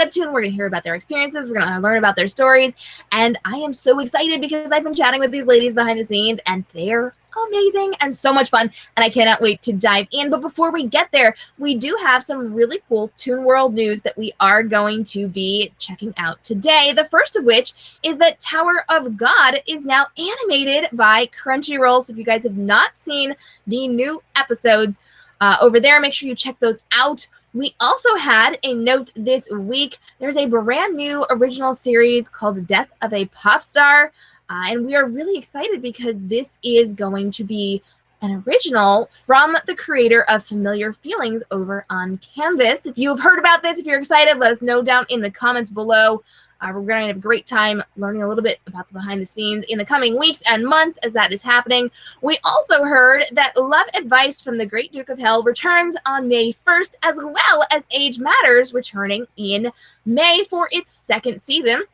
Webtoon. We're going to hear about their experiences. We're going to learn about their stories. And I am so excited because I've been chatting with these ladies behind the scenes, and they're amazing and so much fun, and I cannot wait to dive in. But before we get there, we do have some really cool Toon World news that we are going to be checking out today. The first of which is that Tower of God is now animated by Crunchyroll. So if you guys have not seen the new episodes over there, make sure you check those out. We also had a note this week. There's a brand new original series called The Death of a Pop Star. And we are really excited because this is going to be an original from the creator of Familiar Feelings over on Canvas. If you've heard about this, if you're excited, let us know down in the comments below. We're going to have a great time learning a little bit about the behind the scenes in the coming weeks and months as that is happening. We also heard that Love Advice from the Great Duke of Hell returns on May 1st, as well as Age Matters returning in May for its second season.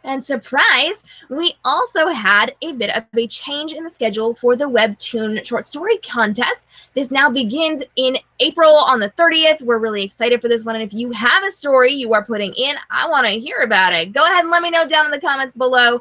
And surprise, we also had a bit of a change in the schedule for the Webtoon short story contest. This now begins in April on the 30th. We're really excited for this one. And if you have a story you are putting in, I want to hear about it. Go ahead and let me know down in the comments below.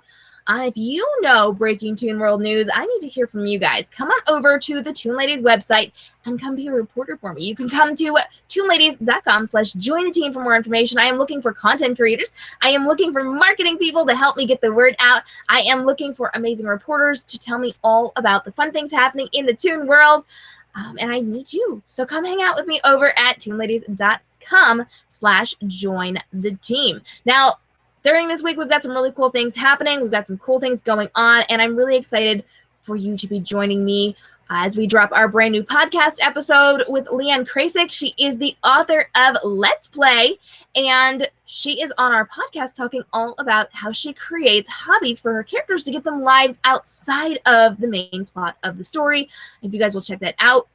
If you know breaking Toon World news, I need to hear from you guys. Come on over to the Toon Ladies website and come be a reporter for me. You can come to toonladies.com/join the team for more information. I am looking for content creators. I am looking for marketing people to help me get the word out. I am looking for amazing reporters to tell me all about the fun things happening in the Toon world. And I need you. So come hang out with me over at toonladies.com/join the team. Now, during this week, we've got some really cool things happening. We've got some cool things going on, and I'm really excited for you to be joining me as we drop our brand new podcast episode with Leanne Krasik. She is the author of Let's Play, and she is on our podcast talking all about how she creates hobbies for her characters to give them lives outside of the main plot of the story. If you guys will check that out.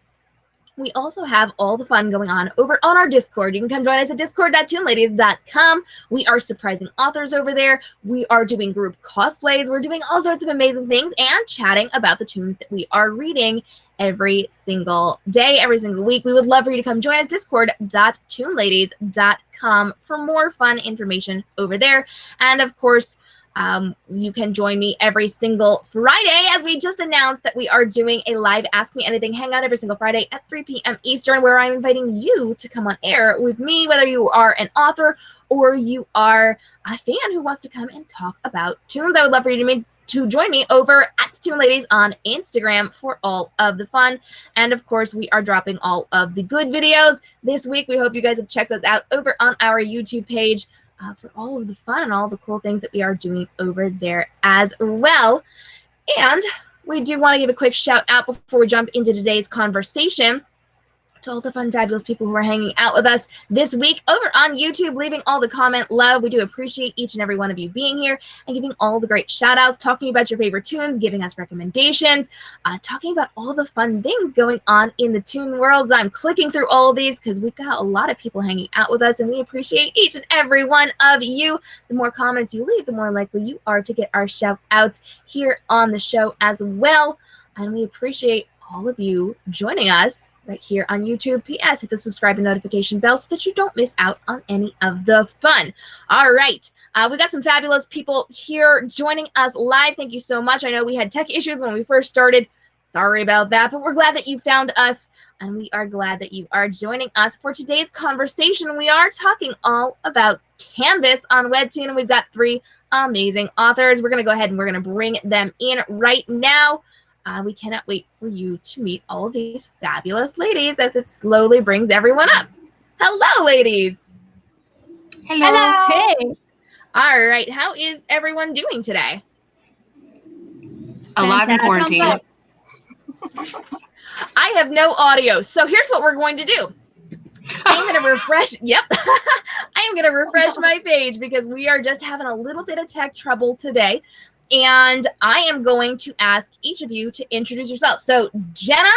We also have all the fun going on over on our Discord. You can come join us at discord.toonladies.com. We are surprising authors over there. We are doing group cosplays. We're doing all sorts of amazing things and chatting about the tunes that we are reading every single day, every single week. We would love for you to come join us, discord.toonladies.com for more fun information over there. And of course, you can join me every single Friday, as we just announced that we are doing a live Ask Me Anything hangout every single Friday at 3 p.m. Eastern, where I'm inviting you to come on air with me, whether you are an author or you are a fan who wants to come and talk about tunes. I would love for you to join me over at Toon Ladies on Instagram for all of the fun. And of course, we are dropping all of the good videos this week. We hope you guys have checked those out over on our YouTube page. For all of the fun and all the cool things that we are doing over there as well. And we do want to give a quick shout out before we jump into today's conversation to all the fun, fabulous people who are hanging out with us this week over on YouTube, leaving all the comment love. We do appreciate each and every one of you being here and giving all the great shout outs, talking about your favorite tunes, giving us recommendations, talking about all the fun things going on in the Toon worlds. I'm clicking through all of these because we've got a lot of people hanging out with us, and we appreciate each and every one of you. The more comments you leave, the more likely you are to get our shout outs here on the show as well. And we appreciate all of you joining us right here on YouTube. P.S. Hit the subscribe and notification bell so that you don't miss out on any of the fun. All right. We got some fabulous people here joining us live. Thank you so much. I know we had tech issues when we first started. Sorry about that, but we're glad that you found us, and we are glad that you are joining us for today's conversation. We are talking all about Canvas on Webtoon, and we've got 3 amazing authors. We're going to go ahead and we're going to bring them in right now. We cannot wait for you to meet all of these fabulous ladies as it slowly brings everyone up. Hello, ladies. Hello. Hey. All right. How is everyone doing today? Alive in quarantine. I have no audio. So here's what we're going to do. I'm going to refresh. Yep. I am going to refresh my page because we are just having a little bit of tech trouble today. And I am going to ask each of you to introduce yourself. So Jenna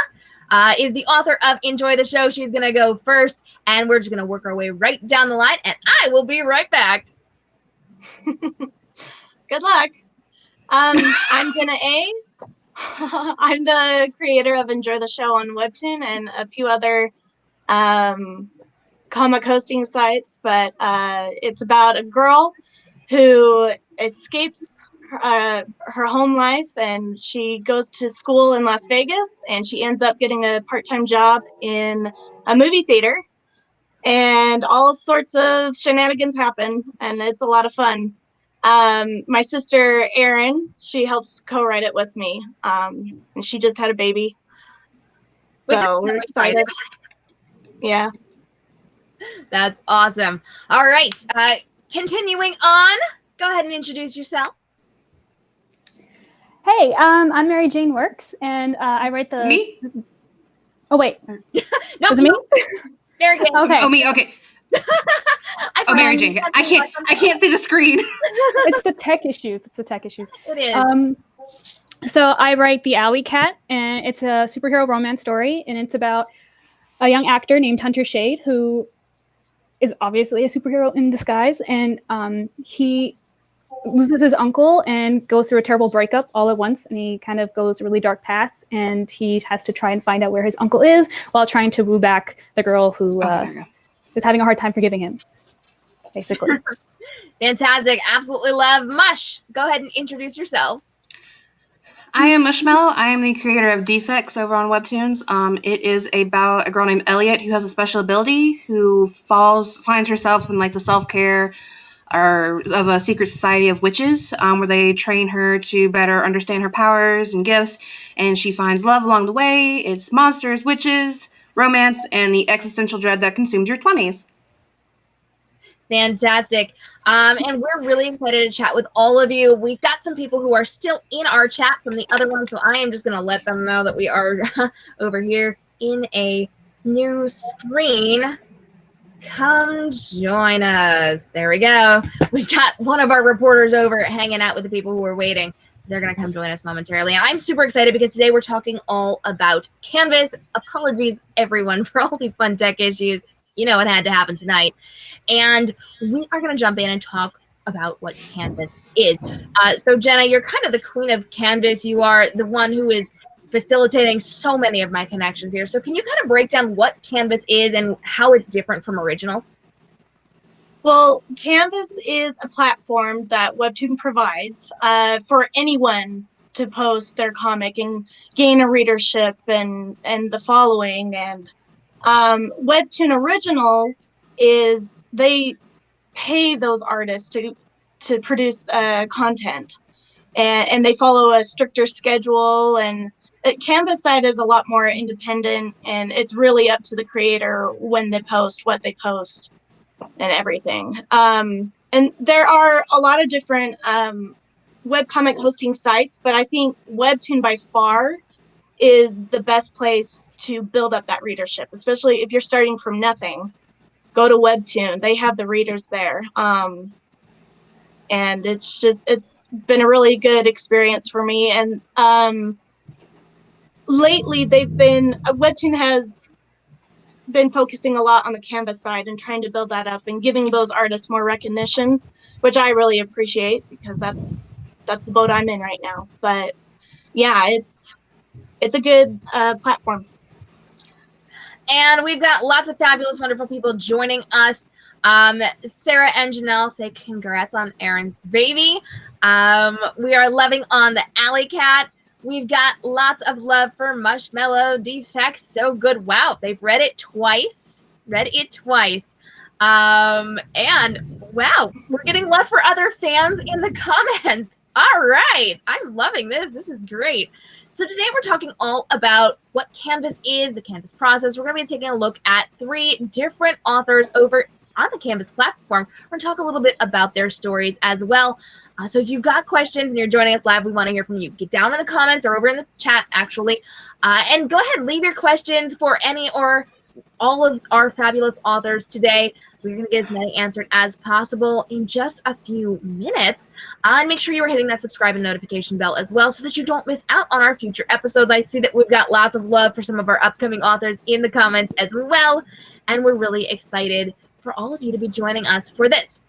is the author of Enjoy the Show. She's going to go first, and we're just going to work our way right down the line, and I will be right back. Good luck. I'm Jenna A. I'm the creator of Enjoy the Show on Webtoon and a few other comic hosting sites, but it's about a girl who escapes her home life, and she goes to school in Las Vegas, and she ends up getting a part-time job in a movie theater, and all sorts of shenanigans happen, and it's a lot of fun. My sister Erin, she helps co-write it with me, and she just had a baby, so we're excited. Yeah. That's awesome. All right. Continuing on, go ahead and introduce yourself. Hey, I'm Mary Jane Works, and I write the. Me? Oh wait. No, Is it me? Mary Jane. Okay. Oh, me. Okay. Oh, Mary Jane. I can't see the screen. It's the tech issues. It is. So I write The Alley Cat, and it's a superhero romance story, and it's about a young actor named Hunter Shade who is obviously a superhero in disguise, and he loses his uncle and goes through a terrible breakup all at once, and he kind of goes a really dark path, and he has to try and find out where his uncle is while trying to woo back the girl who is having a hard time forgiving him, basically. Fantastic. Absolutely love Mush. Go ahead and introduce yourself. I am MushMello. I am the creator of Defects over on Webtoons. It is about a girl named Elliot who has a special ability, who finds herself in like the self-care or of a secret society of witches, where they train her to better understand her powers and gifts, and she finds love along the way. It's monsters, witches, romance, and the existential dread that consumes your 20s. Fantastic. And we're really excited to chat with all of you. We've got some people who are still in our chat from the other one, so I am just going to let them know that we are over here in a new screen. Come join us. There we go. We've got one of our reporters over hanging out with the people who are waiting. So they're going to come join us momentarily. And I'm super excited because today we're talking all about Canvas. Apologies, everyone, for all these fun tech issues. You know, it had to happen tonight. And we are going to jump in and talk about what Canvas is. So, Jenna, you're kind of the queen of Canvas. You are the one who is facilitating so many of my connections here. So can you kind of break down what Canvas is and how it's different from originals? Well, Canvas is a platform that Webtoon provides for anyone to post their comic and gain a readership and the following. And Webtoon Originals is they pay those artists to produce content, and they follow a stricter schedule. And Canvas side is a lot more independent, and it's really up to the creator when they post, what they post, and everything. And there are a lot of different webcomic hosting sites, but I think Webtoon by far is the best place to build up that readership, especially if you're starting from nothing. Go to Webtoon. They have the readers there. And it's been a really good experience for me. And lately Webtoon has been focusing a lot on the Canvas side and trying to build that up and giving those artists more recognition, which I really appreciate because that's the boat I'm in right now. But yeah, it's a good platform. And we've got lots of fabulous, wonderful people joining us. Sarah and Janelle say congrats on Aaron's baby. We are loving on the Alley Cat. We've got lots of love for MushMello. Defects, so good. Wow, they've read it twice. And wow, we're getting love for other fans in the comments. All right, I'm loving this. This is great. So today we're talking all about what Canvas is, the Canvas process. We're going to be taking a look at 3 different authors over on the Canvas platform. We're going to talk a little bit about their stories as well. So if you've got questions and you're joining us live, we want to hear from you. Get down in the comments or over in the chat, actually. And go ahead, leave your questions for any or all of our fabulous authors today. We're going to get as many answered as possible in just a few minutes. And make sure you are hitting that subscribe and notification bell as well so that you don't miss out on our future episodes. I see that we've got lots of love for some of our upcoming authors in the comments as well. And we're really excited for all of you to be joining us for this.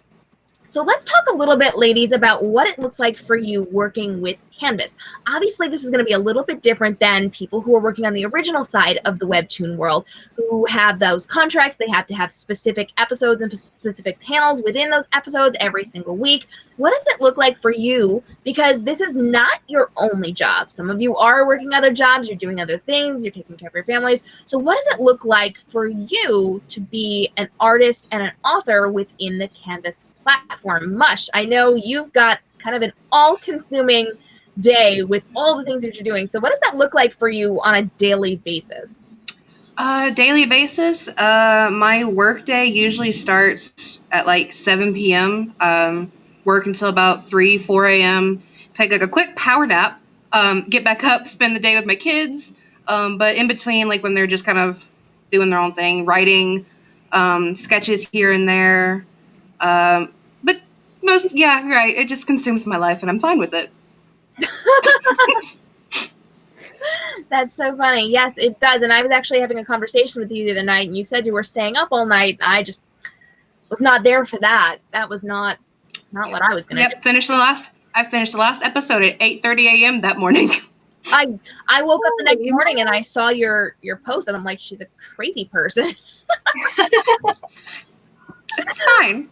So let's talk a little bit, ladies, about what it looks like for you working with Canvas. Obviously, this is going to be a little bit different than people who are working on the original side of the Webtoon world, who have those contracts. They have to have specific episodes and specific panels within those episodes every single week. What does it look like for you? Because this is not your only job. Some of you are working other jobs, you're doing other things, you're taking care of your families. So what does it look like for you to be an artist and an author within the Canvas platform? Mush, I know you've got kind of an all-consuming day with all the things that you're doing. So what does that look like for you on a daily basis? Daily basis, my work day usually starts at like 7 p.m., work until about 3, 4 a.m., take like a quick power nap, get back up, spend the day with my kids, but in between, like when they're just kind of doing their own thing, writing sketches here and there, but yeah, you're right, it just consumes my life and I'm fine with it. That's so funny. Yes, it does. And I was actually having a conversation with you the other night, and you said you were staying up all night. And I just was not there for that. That was not what I was going to do. I finished the last episode at 8:30 a.m. that morning. I woke up the next morning and I saw your post, and I'm like, she's a crazy person. It's fine.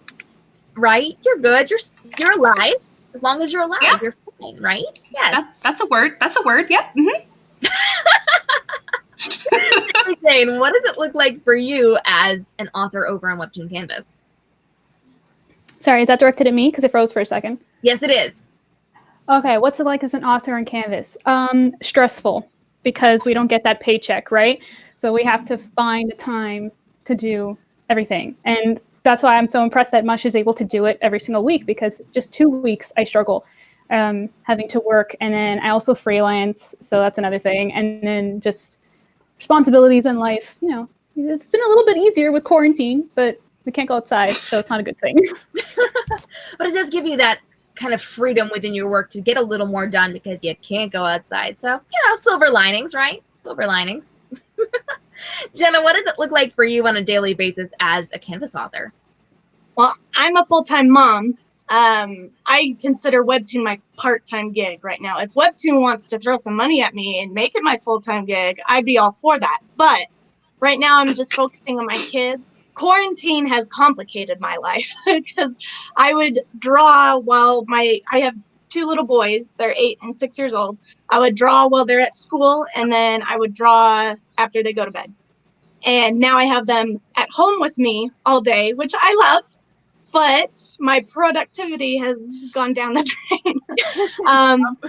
Right? You're good. You're alive. As long as you're alive, yeah. You're fine, right? Yes. That's a word. That's a word. Yep. Mm-hmm. Jane, what does it look like for you as an author over on Webtoon Canvas? Sorry, is that directed at me? Because it froze for a second. Yes, it is. Okay, what's it like as an author on Canvas? Stressful, because we don't get that paycheck, right? So we have to find the time to do everything. And that's why I'm so impressed that Mush is able to do it every single week, because just 2 weeks I struggle having to work. And then I also freelance, so that's another thing. And then just responsibilities in life, it's been a little bit easier with quarantine, but we can't go outside, so it's not a good thing. But it does give you that kind of freedom within your work to get a little more done because you can't go outside. So, silver linings, right? Silver linings. Jenna, what does it look like for you on a daily basis as a Canvas author? Well, I'm a full-time mom. I consider Webtoon my part-time gig right now. If Webtoon wants to throw some money at me and make it my full-time gig, I'd be all for that. But right now I'm just focusing on my kids. Quarantine has complicated my life because I would draw while I have 2 little boys. They're 8 and 6 years old. I would draw while they're at school, and then I would draw after they go to bed. And now I have them at home with me all day, which I love. But my productivity has gone down the drain.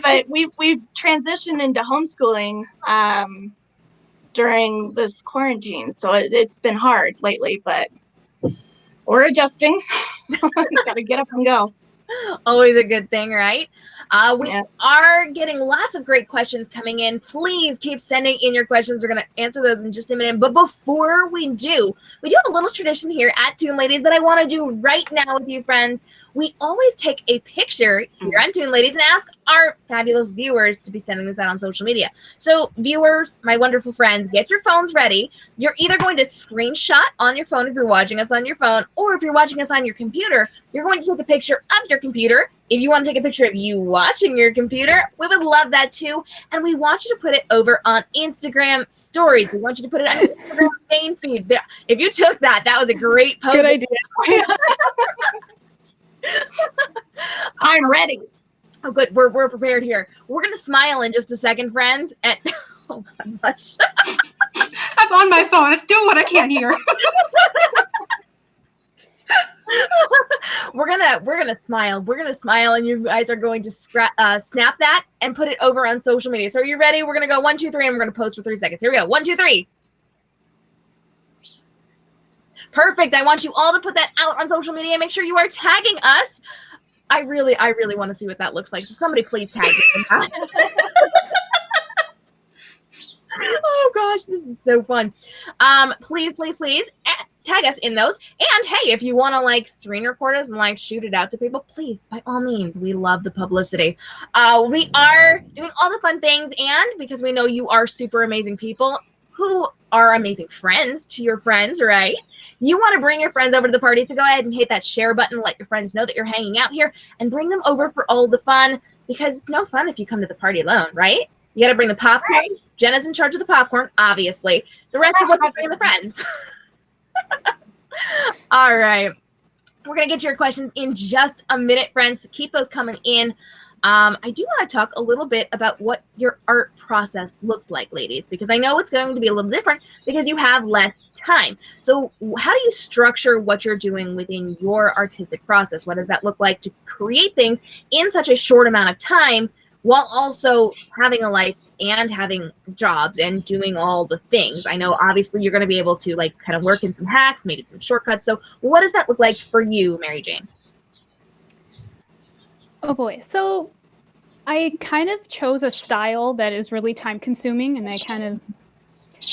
But we've transitioned into homeschooling during this quarantine, so it's been hard lately. But we're adjusting. Got to get up and go. Always a good thing, right? We are getting lots of great questions coming in. Please keep sending in your questions. We're going to answer those in just a minute. But before we do have a little tradition here at Toon Ladies that I want to do right now with you, friends. We always take a picture here on Toon Ladies and ask our fabulous viewers to be sending this out on social media. So viewers, my wonderful friends, get your phones ready. You're either going to screenshot on your phone if you're watching us on your phone, or if you're watching us on your computer, you're going to take a picture of your computer. If you want to take a picture of you watching your computer, we would love that too. And we want you to put it over on Instagram stories. We want you to put it on Instagram main feed. If you took that was a great post. Good idea. I'm ready. Oh, good. We're prepared here. We're going to smile in just a second, friends. And oh, gosh. I'm on my phone. I'm doing what I can here. We're gonna smile. We're gonna smile, and you guys are going to snap that and put it over on social media. So are you ready? We're gonna go 1, 2, 3, and we're gonna post for 3 seconds. Here we go. 1, 2, 3. Perfect. I want you all to put that out on social media. Make sure you are tagging us. I really want to see what that looks like. So somebody please tag me. Oh gosh, this is so fun. Please tag us in those. And hey, if you want to screen record us and shoot it out to people, please, by all means, we love the publicity. We are doing all the fun things, and because we know you are super amazing people who are amazing friends to your friends, right? You want to bring your friends over to the party, so go ahead and hit that share button, let your friends know that you're hanging out here, and bring them over for all the fun. because it's no fun if you come to the party alone, right? You got to bring the popcorn. Right. Jenna's in charge of the popcorn, obviously. The rest of us are bringing the friends. All right. We're going to get to your questions in just a minute, friends. So keep those coming in. I do want to talk a little bit about what your art process looks like, ladies, because I know it's going to be a little different because you have less time. So how do you structure what you're doing within your artistic process? What does that look like to create things in such a short amount of time while also having a life and having jobs and doing all the things? I know obviously you're going to be able to like kind of work in some hacks, maybe some shortcuts. So what does that look like for you, Mary Jane? Oh boy. So I kind of chose a style that is really time consuming and that kind of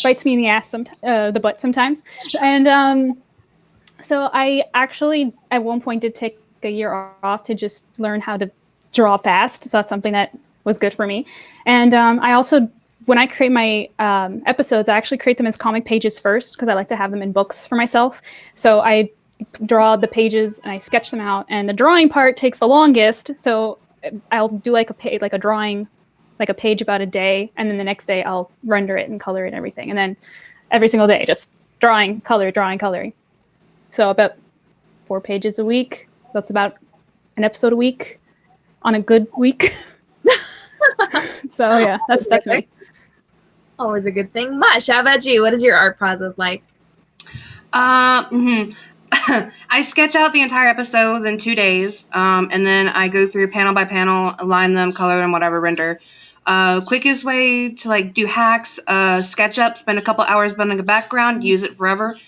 bites me in the ass, the butt sometimes. And so I actually at one point did take a year off to just learn how to draw fast. So that's something that was good for me. And I also, when I create my episodes, I actually create them as comic pages first because I like to have them in books for myself. So I draw the pages and I sketch them out, and the drawing part takes the longest. So I'll do like a drawing, like a page about a day, and then the next day I'll render it and color it and everything. And then every single day, just drawing, coloring. So about 4 pages a week. That's about an episode a week on a good week. So yeah, that's me. Always a good thing. Mush, how about you? What is your art process like? I sketch out the entire episode in 2 days, and then I go through panel by panel, align them, color them, whatever, render. Quickest way to like do hacks, sketch up, spend a couple hours building a background, use it forever.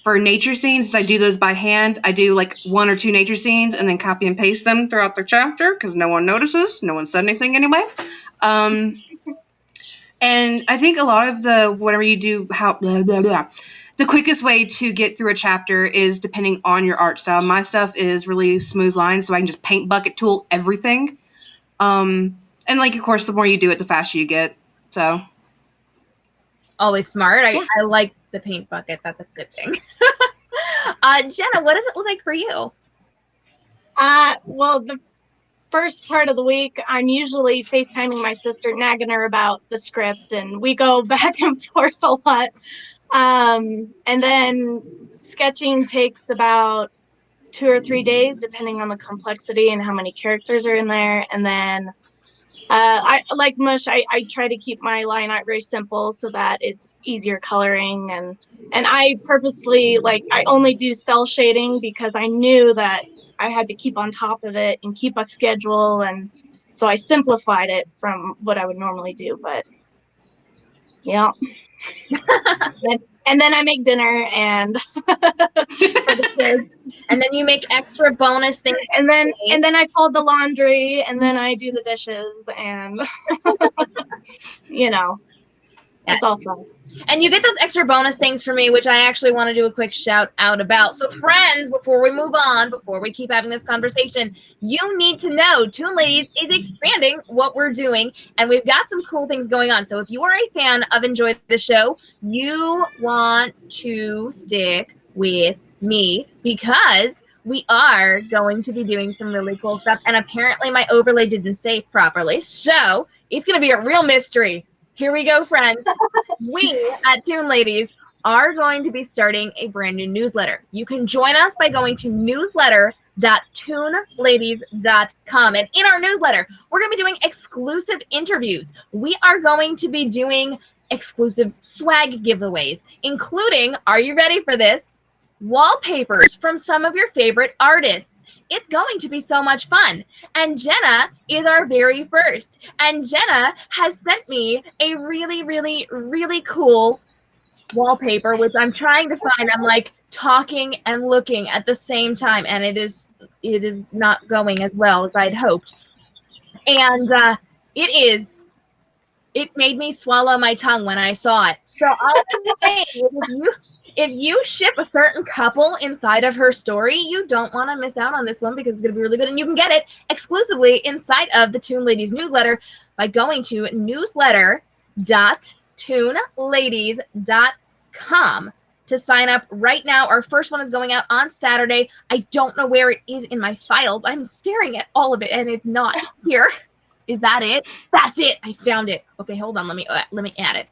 For nature scenes, I do those by hand. I do like 1 or 2 nature scenes and then copy and paste them throughout the chapter because no one notices. No one said anything anyway. And I think a lot of the whatever you do, the quickest way to get through a chapter is depending on your art style. My stuff is really smooth lines, so I can just paint bucket tool everything. And like, of course, the more you do it, the faster you get. So always smart. I like the paint bucket. That's a good thing. Jenna, what does it look like for you? Well, the first part of the week, I'm usually FaceTiming my sister, nagging her about the script, and we go back and forth a lot. And then sketching takes about 2 or 3 days, depending on the complexity and how many characters are in there. And then I like Mush. I try to keep my line art very simple so that it's easier coloring, and I purposely I only do cell shading because I knew that I had to keep on top of it and keep a schedule, and so I simplified it from what I would normally do. But yeah. And then I make dinner and for the kids. And then you make extra bonus things. And then I fold the laundry, and then I do the dishes, and it's all fun. And you get those extra bonus things for me, which I actually want to do a quick shout out about. So friends, before we move on, before we keep having this conversation, you need to know Toon Ladies is expanding what we're doing, and we've got some cool things going on. So if you are a fan of Enjoy the Show, you want to stick with me because we are going to be doing some really cool stuff. And apparently my overlay didn't save properly. So it's going to be a real mystery. Here we go, friends. We at Toon Ladies are going to be starting a brand new newsletter. You can join us by going to newsletter.toonladies.com. And in our newsletter, we're going to be doing exclusive interviews. We are going to be doing exclusive swag giveaways, including, are you ready for this? Wallpapers from some of your favorite artists. It's going to be so much fun. And Jenna is our very first. And Jenna has sent me a really, really, really cool wallpaper, which I'm trying to find. I'm like talking and looking at the same time, and it is not going as well as I'd hoped. And it made me swallow my tongue when I saw it. So I'll say, if you ship a certain couple inside of her story, you don't want to miss out on this one because it's going to be really good. And you can get it exclusively inside of the Toon Ladies newsletter by going to newsletter.toonladies.com. to sign up right now. Our first one is going out on Saturday. I don't know where it is in my files. I'm staring at all of it and it's not here. Is that it? That's it. I found it. Okay, hold on. Let me add it.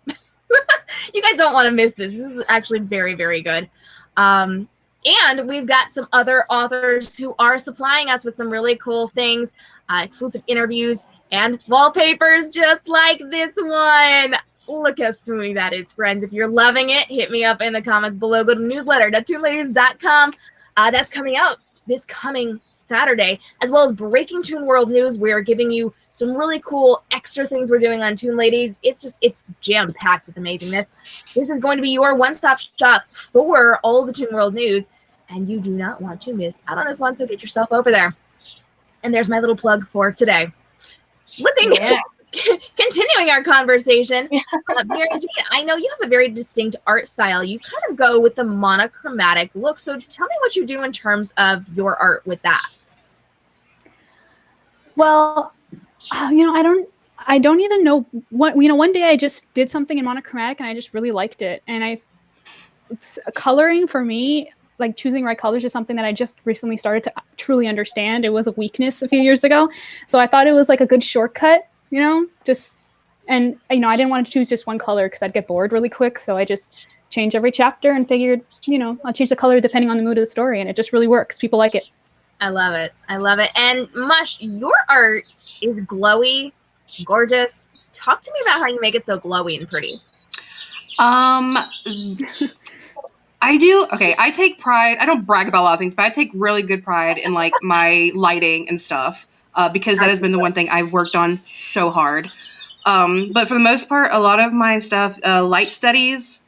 You guys don't want to miss this. This is actually very, very good. And we've got some other authors who are supplying us with some really cool things, exclusive interviews, and wallpapers just like this one. Look how smooth that is, friends. If you're loving it, hit me up in the comments below. Go to newsletter.toonladies.com. That's coming out this coming Saturday, as well as breaking Toon World news. We're giving you some really cool extra things we're doing on Toon Ladies. It's jam-packed with amazingness. This is going to be your one-stop shop for all the Toon World news, and you do not want to miss out on this one, so get yourself over there. And there's my little plug for today. Continuing our conversation, Mary Jane, I know you have a very distinct art style. You kind of go with the monochromatic look. So tell me what you do in terms of your art with that. Well, I don't even know what, one day I just did something in monochromatic and I just really liked it. And it's coloring for me, like choosing right colors is something that I just recently started to truly understand. It was a weakness a few years ago. So I thought it was like a good shortcut. I didn't want to choose just one color because I'd get bored really quick. So I just changed every chapter and figured, I'll change the color depending on the mood of the story. And it just really works. People like it. I love it. I love it. And Mush, your art is glowy, gorgeous. Talk to me about how you make it so glowy and pretty. I do. Okay. I take pride. I don't brag about a lot of things, but I take really good pride in like my lighting and stuff. Because that has been the one thing I've worked on so hard. But for the most part, a lot of my stuff, light studies,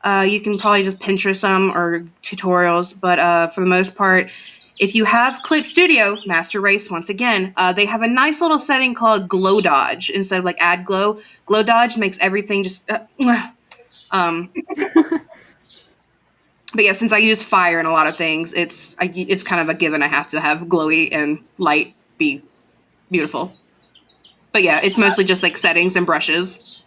you can probably just Pinterest them or tutorials. But for the most part, if you have Clip Studio, Master Race, once again, they have a nice little setting called Glow Dodge. Instead of like Add Glow, Glow Dodge makes everything just... But yeah, since I use fire in a lot of things, it's kind of a given I have to have glowy and light be beautiful. But yeah, it's mostly just like settings and brushes.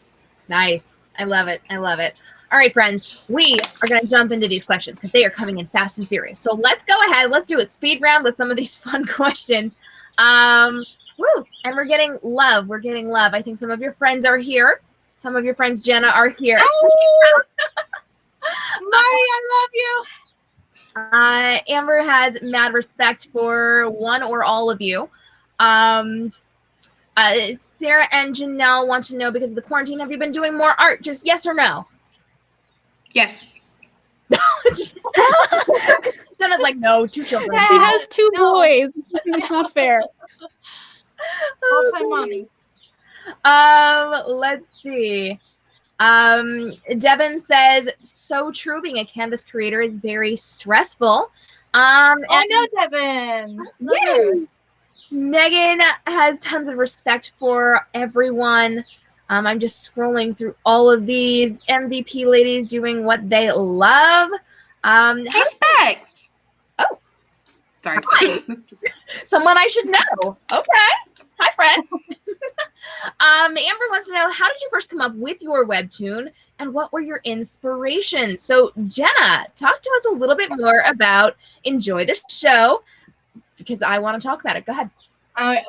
Nice. I love it. I love it. All right, friends, we are going to jump into these questions because they are coming in fast and furious. So let's go ahead. Let's do a speed round with some of these fun questions. And we're getting love. We're getting love. I think some of your friends are here. Some of your friends, Jenna, are here. Mari, I love you. Amber has mad respect for one or all of you. Sarah and Janelle want to know, because of the quarantine, have you been doing more art? Just yes or no? Yes. Jenna's like, no, 2 children. She has 2 boys. It's not fair. All-time mommy. Let's see. Devin says, so true, being a Canvas creator is very stressful. I know Devin. Yay! Megan has tons of respect for everyone. I'm just scrolling through all of these MVP ladies doing what they love. Respect. Oh, sorry. Someone I should know. Okay. Hi, friend. Amber wants to know, how did you first come up with your webtoon and what were your inspirations? So Jenna, talk to us a little bit more about Enjoy the Show, because I want to talk about it. Go ahead.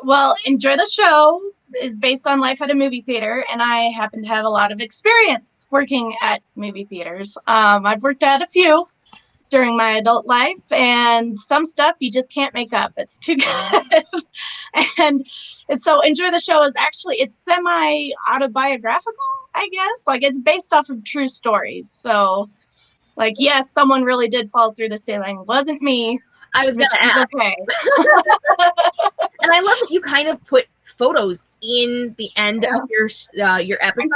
Well, Enjoy the Show is based on life at a movie theater, and I happen to have a lot of experience working at movie theaters. I've worked at a few during my adult life, and some stuff you just can't make up. It's too good. and so Enjoy the Show is actually, it's semi-autobiographical, I guess. Like, it's based off of true stories. So, like, yes, someone really did fall through the ceiling. Wasn't me. I was going to ask. Okay. And I love that you kind of put photos in the end of your episode.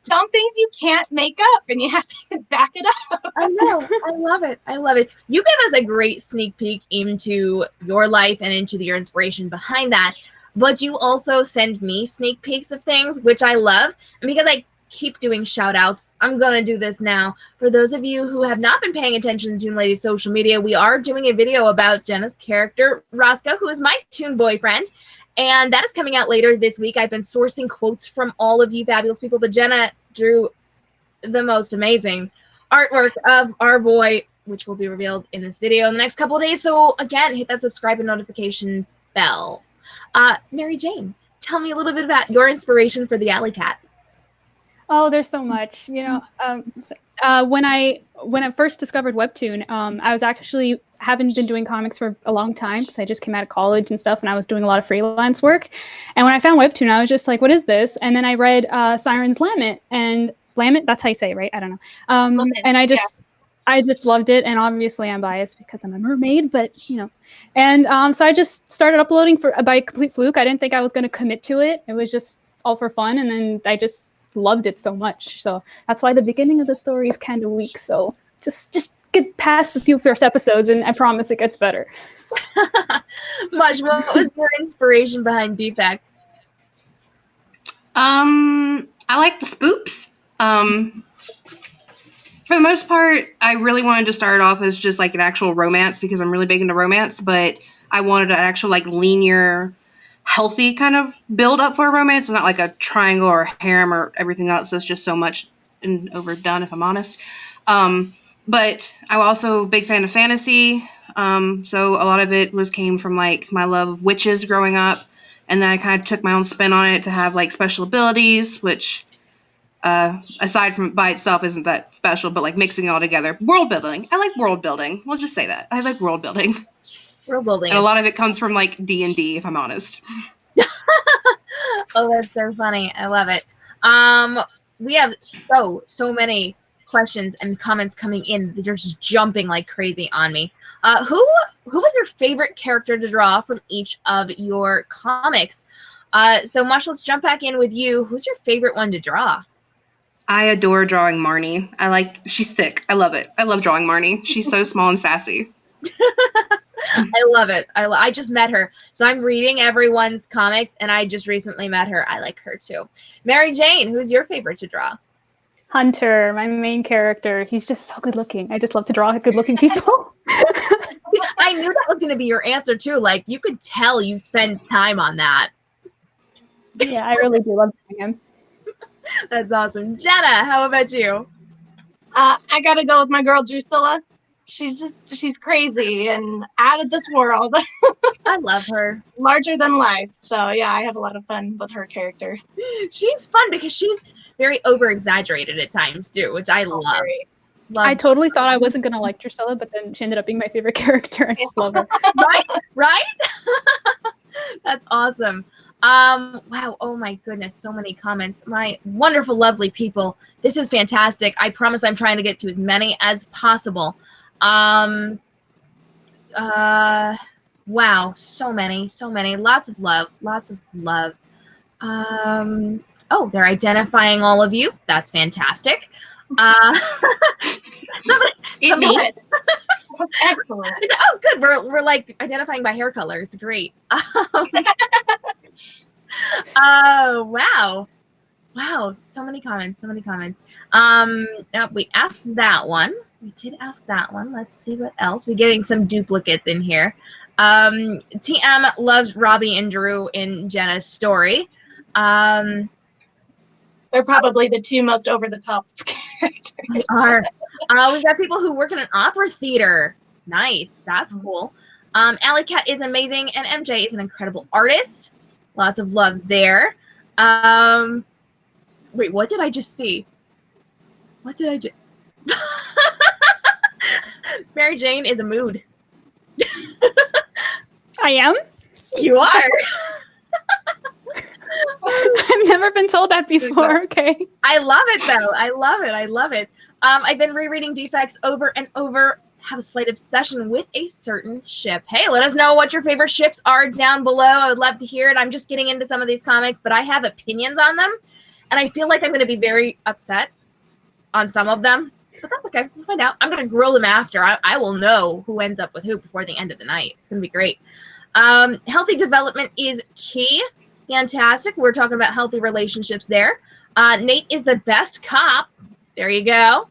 Some things you can't make up, and you have to back it up. I know. I love it. I love it. You gave us a great sneak peek into your life and into your inspiration behind that. But you also send me sneak peeks of things, which I love. And because I keep doing shout outs, I'm going to do this now. For those of you who have not been paying attention to Toon Ladies' social media, we are doing a video about Jenna's character, Roscoe, who is my Toon boyfriend. And that is coming out later this week. I've been sourcing quotes from all of you fabulous people, but Jenna drew the most amazing artwork of our boy, which will be revealed in this video in the next couple of days. So again, hit that subscribe and notification bell. Mary Jane, tell me a little bit about your inspiration for the Alley Cat. Oh, there's so much. When I first discovered Webtoon, I was actually haven't been doing comics for a long time because I just came out of college and stuff, and I was doing a lot of freelance work. And when I found Webtoon, I was just like, "What is this?" And then I read Siren's Lament, and Lament, that's how you say it, right? I don't know. And I just loved it, and obviously I'm biased because I'm a mermaid, but and so I just started uploading by complete fluke. I didn't think I was going to commit to it. It was just all for fun, and then I just loved it so much. So that's why the beginning of the story is kind of weak. So just get past the few first episodes, and I promise it gets better. Mush, what was your inspiration behind Defects? I like the spoops. For the most part, I really wanted to start off as just like an actual romance because I'm really big into romance, but I wanted an actual like linear, healthy kind of build up for a romance, and not like a triangle or harem or everything else that's just so much and overdone, if I'm honest. But I'm also a big fan of fantasy. So a lot of it came from like my love of witches growing up, and then I kind of took my own spin on it to have like special abilities, which aside from by itself isn't that special, but like mixing it all together. World building. I like world building. We'll just say that. I like world building. World building. And a lot of it comes from like D&D, if I'm honest. Oh, that's so funny. I love it. We have so many questions and comments coming in. They're just jumping like crazy on me. Who was your favorite character to draw from each of your comics? So Mush, let's jump back in with you. Who's your favorite one to draw? I adore drawing Marnie. She's thick. I love it. I love drawing Marnie. She's so small and sassy. I love it. I just met her. So I'm reading everyone's comics, and I just recently met her. I like her too. Mary Jane, who's your favorite to draw? Hunter, my main character. He's just so good looking. I just love to draw good looking people. I knew that was going to be your answer too. Like, you could tell you spend time on that. Yeah, I really do love drawing him. That's awesome. Jenna, how about you? I gotta go with my girl Drusilla. She's crazy and out of this world. I love her. Larger than life. So yeah, I have a lot of fun with her character. She's fun because she's very over-exaggerated at times too, which I love. I totally thought I wasn't going to like Drusilla, but then she ended up being my favorite character. I just love her. Right? That's awesome. Wow. Oh my goodness. So many comments. My wonderful, lovely people. This is fantastic. I promise I'm trying to get to as many as possible. Wow. So many. Lots of love. Oh, they're identifying all of you. That's fantastic. Excellent. Oh, good. We're like identifying by hair color. It's great. Oh, wow. So many comments. We asked that one. We did ask that one. Let's see what else. We're getting some duplicates in here. TM loves Robbie and Drew in Jenna's story. They're probably the two most over-the-top characters. They are. We've got people who work in an opera theater. Nice. That's cool. Alley Cat is amazing, and MJ is an incredible artist. Lots of love there. Wait, what did I just see? What did I do? Mary Jane is a mood. I am? You are. I've never been told that before. Okay. I love it though. I love it. I've been rereading Defects over and over. Have a slight obsession with a certain ship. Hey, let us know what your favorite ships are down below. I would love to hear it. I'm just getting into some of these comics, but I have opinions on them, and I feel like I'm going to be very upset on some of them. But that's okay. We'll find out. I'm going to grill them after. I will know who ends up with who before the end of the night. It's going to be great. Healthy development is key. Fantastic. We're talking about healthy relationships there. Nate is the best cop. There you go.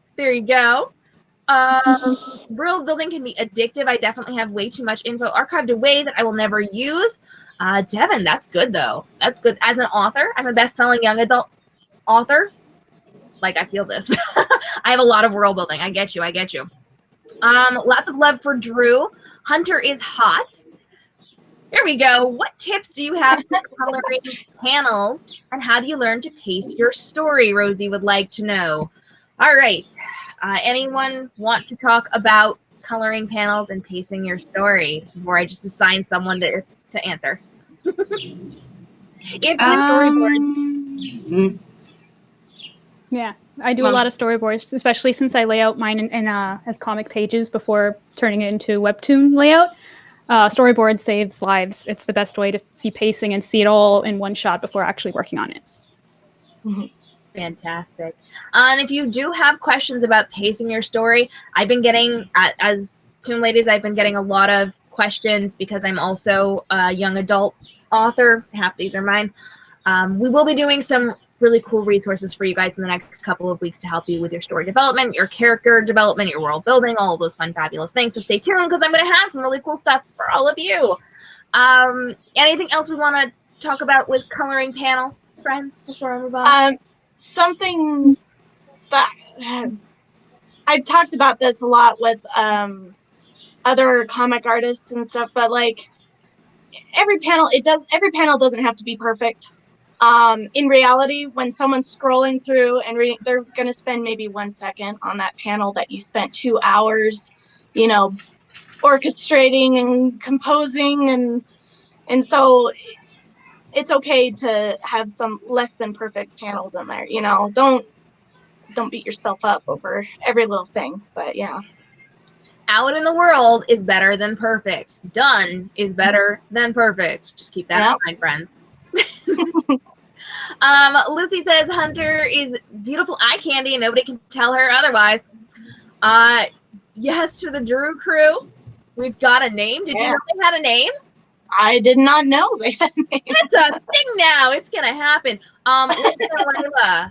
World building can be addictive. I definitely have way too much info archived away that I will never use. Devin, that's good though. That's good. As an author, I'm a best-selling young adult author. Like, I feel this. I have a lot of world building. I get you. Lots of love for Drew. Hunter is hot. There we go. What tips do you have for coloring panels, and how do you learn to pace your story? Rosie would like to know. All right. Anyone want to talk about coloring panels and pacing your story before I just assign someone to answer? If storyboards. Yeah, I do a lot of storyboards, especially since I lay out mine in as comic pages before turning it into Webtoon layout. Storyboard saves lives. It's the best way to see pacing and see it all in one shot before actually working on it. Fantastic. And if you do have questions about pacing your story, I've been getting, as Toon Ladies, I've been getting a lot of questions because I'm also a young adult author. Half these are mine. We will be doing some really cool resources for you guys in the next couple of weeks to help you with your story development, your character development, your world building, all of those fun, fabulous things. So stay tuned because I'm going to have some really cool stuff for all of you. Anything else we want to talk about with coloring panels, friends, before I move on? Something that I've talked about this a lot with other comic artists and stuff, but like every panel doesn't have to be perfect. In reality, when someone's scrolling through and reading, they're going to spend maybe 1 second on that panel that you spent 2 hours, orchestrating and composing. And so it's okay to have some less than perfect panels in there. Don't beat yourself up over every little thing, but yeah. Out in the world is better than perfect. Done is better than perfect. Just keep that in mind, friends. Lucy says Hunter is beautiful eye candy and nobody can tell her otherwise. Yes to the Drew crew. We've got a name. Did you know they had a name? I did not know they had a name. It's a thing now. It's gonna happen. Layla.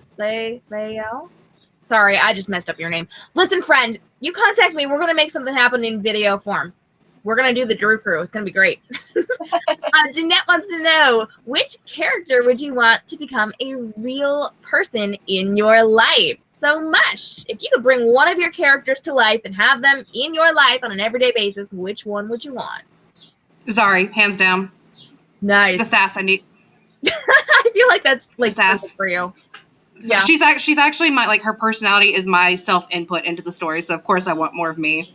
Sorry, I just messed up your name. Listen, friend, you contact me. We're gonna make something happen in video form. We're going to do the Drew crew. It's going to be great. Jeanette wants to know, which character would you want to become a real person in your life? So Mush, if you could bring one of your characters to life and have them in your life on an everyday basis, which one would you want? Zari, hands down. Nice. The sass I need. I feel like that's like sass for you. Yeah. She's actually her personality is my self-input into the story. So of course I want more of me.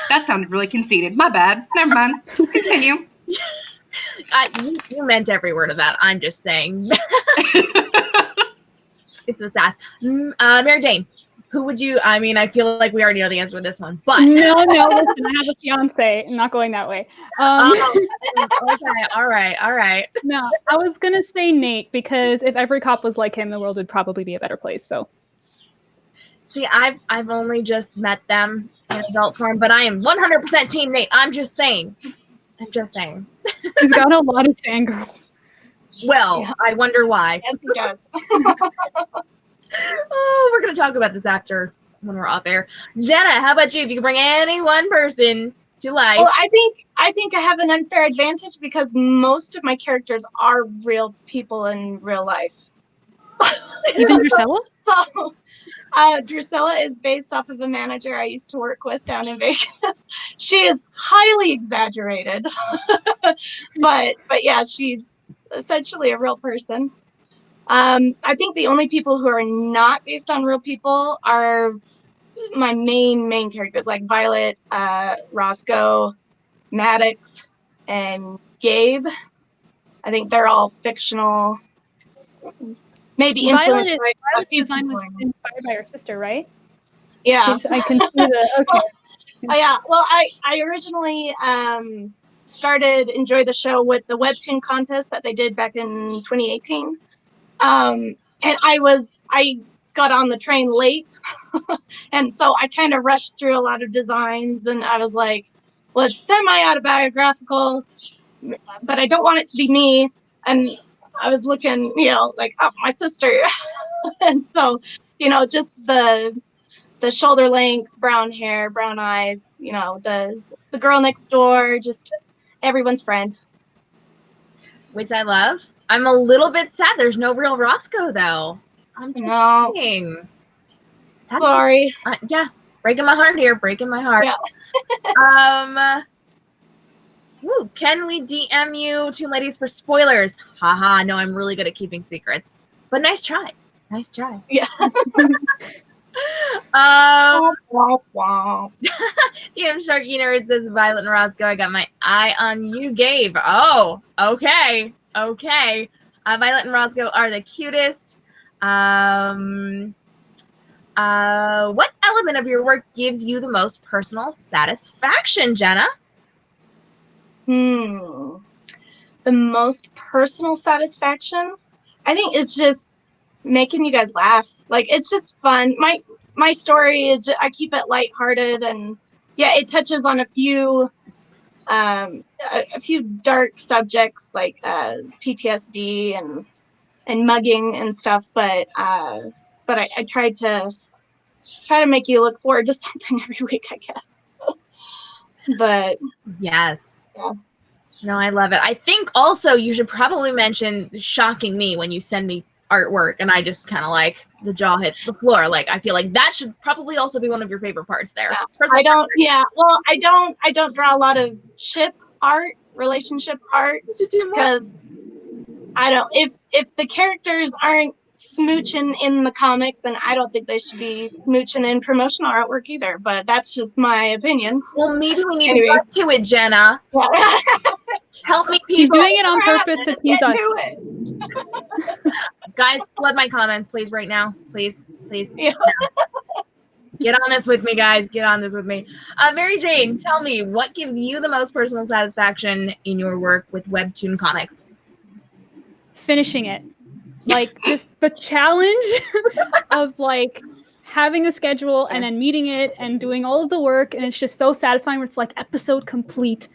That sounded really conceited. My bad. Never mind. Continue. You meant every word of that. I'm just saying. It's the sass. Mary Jane, who would you? I mean, I feel like we already know the answer to this one, but no. Listen, I have a fiance. I'm not going that way. Okay. All right. No, I was gonna say Nate because if every cop was like him, the world would probably be a better place. So. See, I've only just met them in adult form, but I am 100% Team Nate. I'm just saying. He's got a lot of fangirls. Well, yeah. I wonder why. Yes, he does. Oh, we're going to talk about this after when we're off air. Jenna, how about you? If you could bring any one person to life. Well, I think I have an unfair advantage because most of my characters are real people in real life. Even Drusilla? So, Drusilla is based off of a manager I used to work with down in Vegas. She is highly exaggerated, but yeah, she's essentially a real person. I think the only people who are not based on real people are my main characters, like Violet, Roscoe, Maddox, and Gabe. I think they're all fictional. Maybe influenced by Violet's design was inspired by her sister, right? Yeah. I can see the okay. Yeah. Well, I originally started Enjoy the Show with the Webtoon contest that they did back in 2018. And I got on the train late. And so I kind of rushed through a lot of designs and I was like, well, it's semi-autobiographical, but I don't want it to be me. And I was looking, like, oh, my sister. And so, just the shoulder length, brown hair, brown eyes, the girl next door, just everyone's friend. Which I love. I'm a little bit sad. There's no real Roscoe, though. I'm just kidding. Sorry. Yeah, breaking my heart here. Breaking my heart. Yeah. Can we DM you, Toon Ladies, for spoilers? Haha, no, I'm really good at keeping secrets. But nice try. Nice try. Yeah. DM Sharky Nerd says, Violet and Roscoe, I got my eye on you, Gabe. Oh, okay. Okay. Violet and Roscoe are the cutest. What element of your work gives you the most personal satisfaction, Jenna? The most personal satisfaction, I think, it's just making you guys laugh. Like, it's just fun. My story is I keep it lighthearted, and yeah, it touches on a few dark subjects like PTSD and mugging and stuff. But I try to make you look forward to something every week, I guess. But yes. Yeah. No, I love it. I think also you should probably mention shocking me when you send me artwork and I just kind of like the jaw hits the floor. Like, I feel like that should probably also be one of your favorite parts there. Yeah. Well, I don't draw a lot of ship art, relationship art, because if the characters aren't smooching in the comic, then I don't think they should be smooching in promotional artwork either. But that's just my opinion. Well, maybe we need to get to it, Jenna. Yeah. Help me. She's doing it on purpose to tease us. Guys, flood my comments, please, right now. Please. Yeah. Get on this with me, guys. Get on this with me. Mary Jane, tell me, what gives you the most personal satisfaction in your work with Webtoon comics? Finishing it. Like, just the challenge of, like, having a schedule and then meeting it and doing all of the work, and it's just so satisfying where it's like episode complete.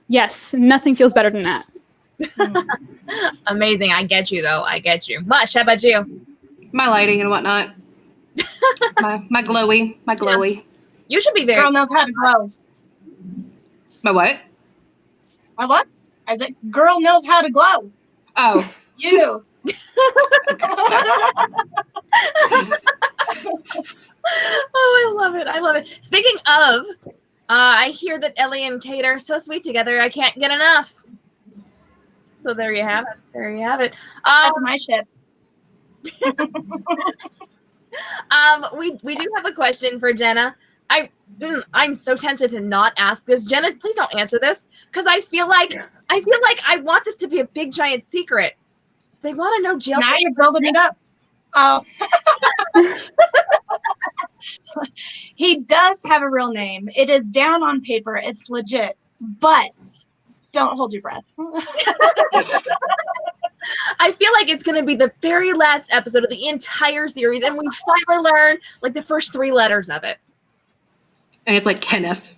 Yes, nothing feels better than that. Amazing. I get you, though. I get you. Mush, how about you? My lighting and whatnot. my glowy. Yeah. You should be very... Girl knows how to glow. My what? My what? I said, girl knows how to glow. Oh. You. Oh, I love it. I love it. Speaking of, I hear that Ellie and Kate are so sweet together. I can't get enough. So there you have it. There you have it. That's my ship. We do have a question for Jenna. I'm so tempted to not ask this. Jenna, please don't answer this, because I feel like I want this to be a big giant secret. They want to know Jill. Now you're building it up. Oh. He does have a real name. It is down on paper. It's legit. But don't hold your breath. I feel like it's going to be the very last episode of the entire series, and we finally learn like the first 3 letters of it. And it's like Kenneth.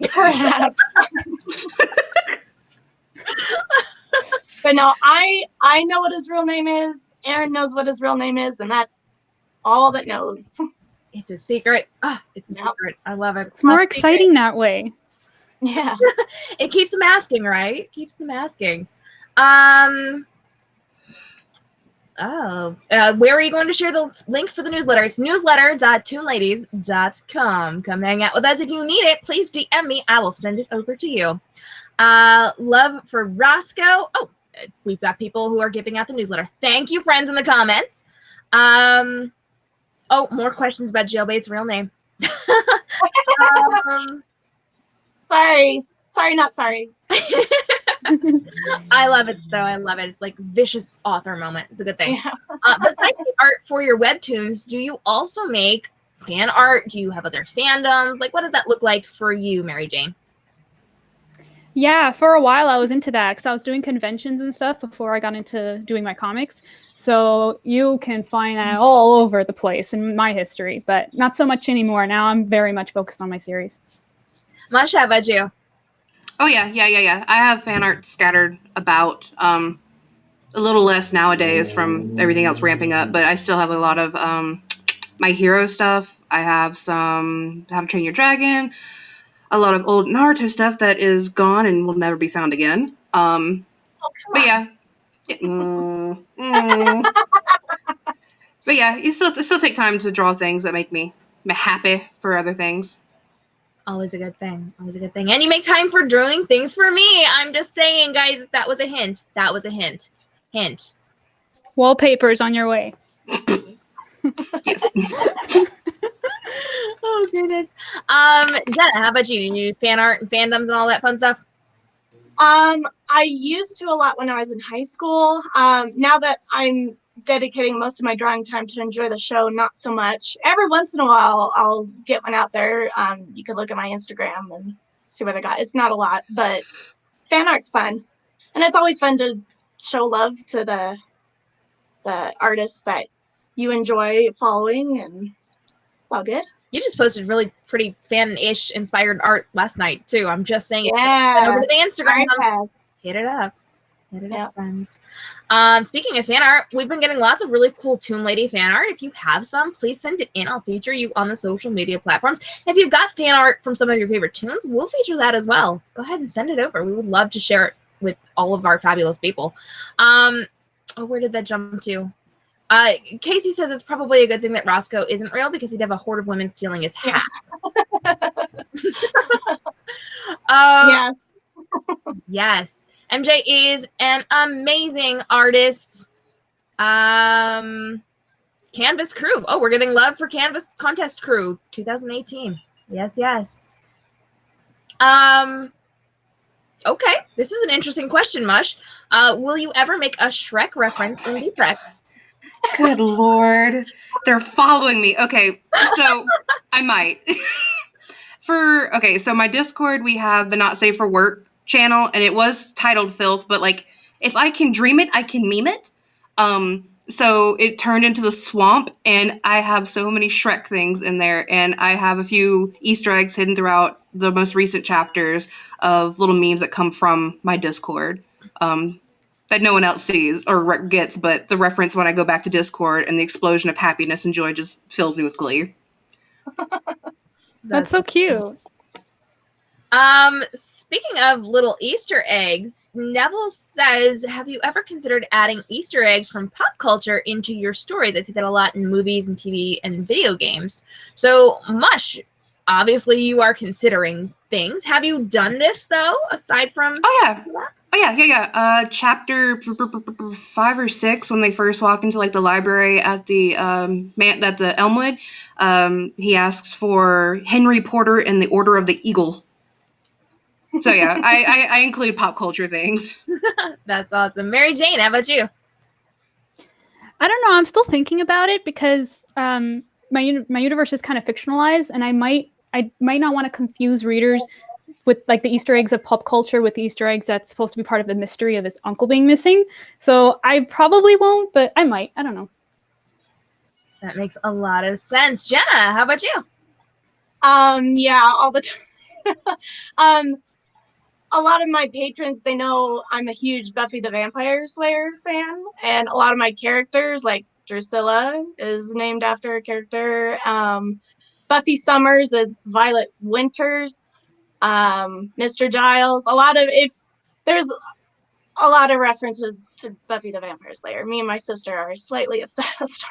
Perhaps. But no, I know what his real name is. Aaron knows what his real name is, and that's all that knows. It's a secret. It's a secret. I love it. It's more exciting that way. Yeah. It keeps them asking, right? Keeps them asking. Where are you going to share the link for the newsletter? It's newsletter.toonladies.com. Come hang out with us. If you need it, please DM me. I will send it over to you. Love for Roscoe. Oh, we've got people who are giving out the newsletter. Thank you, friends, in the comments. More questions about Jailbait's real name. Sorry, not sorry. I love it, though. I love it. It's like vicious author moment. It's a good thing. Yeah. Besides the art for your webtoons, do you also make fan art? Do you have other fandoms? Like, what does that look like for you, Mary Jane? Yeah, for a while I was into that because I was doing conventions and stuff before I got into doing my comics. So you can find that all over the place in my history, but not so much anymore. Now I'm very much focused on my series. Masha, how about you? Oh, yeah. I have fan art scattered about, a little less nowadays from everything else ramping up, but I still have a lot of my hero stuff. I have some How to Train Your Dragon, a lot of old Naruto stuff that is gone and will never be found again. But yeah. But yeah, you still take time to draw things that make me happy for other things. Always a good thing. Always a good thing. And you make time for doing things for me. I'm just saying, guys, that was a hint. That was a hint. Hint. Wallpapers on your way. Yes. Oh, goodness. Jenna, how about you? Do you do fan art and fandoms and all that fun stuff? I used to a lot when I was in high school. Now that I'm dedicating most of my drawing time to enjoy the show, not so much. Every once in a while, I'll get one out there. You could look at my Instagram and see what I got. It's not a lot, but fan art's fun. And it's always fun to show love to the artists that you enjoy following, and it's all good. You just posted really pretty fan-ish inspired art last night, too. I'm just saying. Yeah. Over to the Instagram. iPad. Hit it up. Hit it Yep. up, friends. Speaking of fan art, we've been getting lots of really cool Toon Lady fan art. If you have some, please send it in. I'll feature you on the social media platforms. If you've got fan art from some of your favorite tunes, we'll feature that as well. Go ahead and send it over. We would love to share it with all of our fabulous people. Where did that jump to? Casey says it's probably a good thing that Roscoe isn't real because he'd have a horde of women stealing his hat. Yes. Yes. MJ is an amazing artist. Canvas crew. Oh, we're getting love for Canvas contest crew 2018. Yes, yes. Okay, this is an interesting question, Mush. Will you ever make a Shrek reference in Defects? Good Lord. They're following me. Okay, so I might. So my Discord, we have the Not Safe for Work channel, and it was titled Filth, but like, if I can dream it, I can meme it. So it turned into the swamp, and I have so many Shrek things in there, and I have a few Easter eggs hidden throughout the most recent chapters of little memes that come from my Discord. That no one else sees or gets, but the reference when I go back to Discord and the explosion of happiness and joy just fills me with glee. That's so cute. Speaking of little Easter eggs, Neville says, have you ever considered adding Easter eggs from pop culture into your stories? I see that a lot in movies and TV and video games. So, Mush, obviously you are considering things. Have you done this, though, aside from... Yeah. Chapter 5 or 6, when they first walk into like the library at the Elmwood, he asks for Henry Porter and the Order of the Eagle. So yeah, I include pop culture things. That's awesome. Mary Jane, how about you? I don't know. I'm still thinking about it because my universe is kind of fictionalized, and I might not want to confuse readers with like the Easter eggs of pop culture with the Easter eggs that's supposed to be part of the mystery of his uncle being missing. So I probably won't, but I might. I don't know. That makes a lot of sense. Jenna, how about you? Yeah, all the time. A lot of my patrons, they know I'm a huge Buffy the Vampire Slayer fan, and a lot of my characters, like Drusilla, is named after a character. Buffy Summers is Violet Winters. Mr. Giles. There's a lot of references to Buffy the Vampire Slayer. Me and my sister are slightly obsessed.